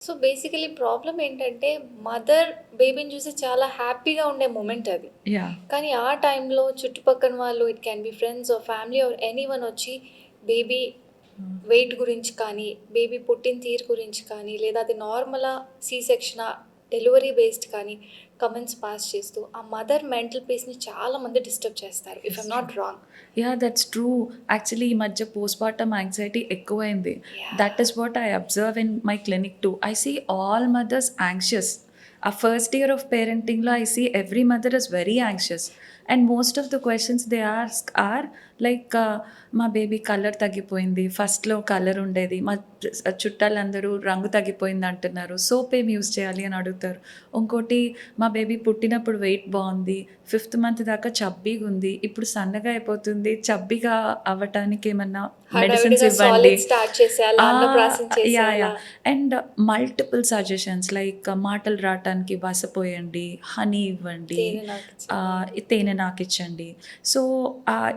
So, basically problem ఏంటంటే, mother బేబీని చూసి చాలా హ్యాపీగా ఉండే మొమెంట్ అది. యాహ్! కానీ ఆ టైంలో చుట్టుపక్కన వాళ్ళు it can be friends or family or anyone వచ్చి బేబీ హ్మ్. వెయిట్ గురించి కానీ, బేబీ పుట్టిన తీరు గురించి కానీ, లేదా అది నార్మలా, సి సెక్షనా, డెలివరీ బేస్డ్ కానీ కమెంట్స్ పాస్ చేస్తూ ఆ మదర్ మెంటల్ పీస్‌ని చాలా మంది డిస్టర్బ్ చేస్తారు. If it's I'm true. Not wrong. Yeah! That's true. Actually ఈ మధ్య పోస్ట్‌పార్టమ్ యాంగ్జైటీ ఎక్కువైంది. Yeah! That is what I observe in my clinic too. I see all mothers anxious. ఆ ఫస్ట్ ఇయర్ ఆఫ్ పేరెంటింగ్‌లో I see every mother is very anxious. And most of the questions they ask are like మా baby colour తగ్గిపోయింది. ఫస్ట్‌లో colour ఉండేది. మా చుట్టాలందరూ రంగు తగ్గిపోయింది అంటున్నారు. సోప్ ఏం యూజ్ చేయాలి అని అడుగుతారు. ఇంకోటి మా బేబీ పుట్టినప్పుడు వెయిట్ బావుంది. ఫిఫ్త్ మంత్ దాకా చబ్బీగుంది. ఇప్పుడు సన్నగా అయిపోతుంది. చబ్బీగా అవ్వటానికి ఏమన్నా మెడిసిన్స్ హడావిడిగా ఇవ్వండి. సాలిడ్ స్టార్ట్ చేసేయాలా? అన్నప్రాసన యాహ్! చేసేయాలా? Yeah! And multiple suggestions like మాటలు రాటానికి వసపోయండి, హనీ ఇవ్వండి, తేనె నాకిచ్చేయండి. తేనె నాకిచ్చండి. సో,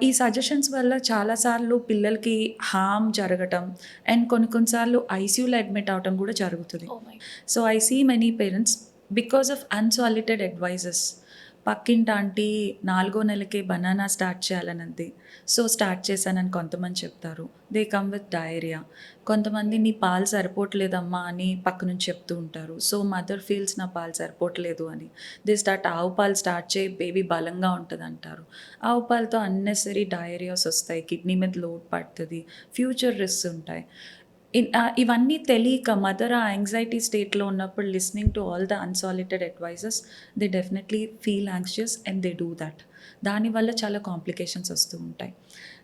ఈ సజెషన్స్ వల్ల చాలా సార్లు పిల్లలకి హార్మ్ జరగటం అండ్ కొన్ని కొన్ని సార్లు ఐసీయూలో అడ్మిట్ అవ్వటం కూడా జరుగుతది. Oh my so, I see many parents because of unsolicited advices. పక్కింటి ఆంటీ 4 నెలకే బనానా స్టార్ట్ చేయాలనంది. సో, స్టార్ట్ చేశానని కొంతమంది చెప్తారు. They come with diarrhoea. కొంతమంది నీ పాలు సరిపోవట్లేదమ్మా అని పక్క నుంచి చెప్తూ ఉంటారు. సో, మదర్ ఫీల్స్ నా పాలు సరిపోవట్లేదు అని. దే స్టార్ట్ ఆవు పాలు స్టార్ట్ చేయి బేబీ బలంగా ఉంటదంటారు. ఆవు పాలతో అన్నెసెసరీ డయేరియాస్ వస్తాయి. కిడ్నీ మీద లోడ్ పడతది. ఫ్యూచర్ రిస్క్స్ ఉంటాయి. ఇవన్నీ తెలియక మదర్ ఆ యాంగ్జైటీ స్టేట్‌లో ఉన్నప్పుడు listening to all the unsolicited advices they definitely feel anxious and they do that. దానివల్ల చాలా కాంప్లికేషన్స్ వస్తూ ఉంటాయి.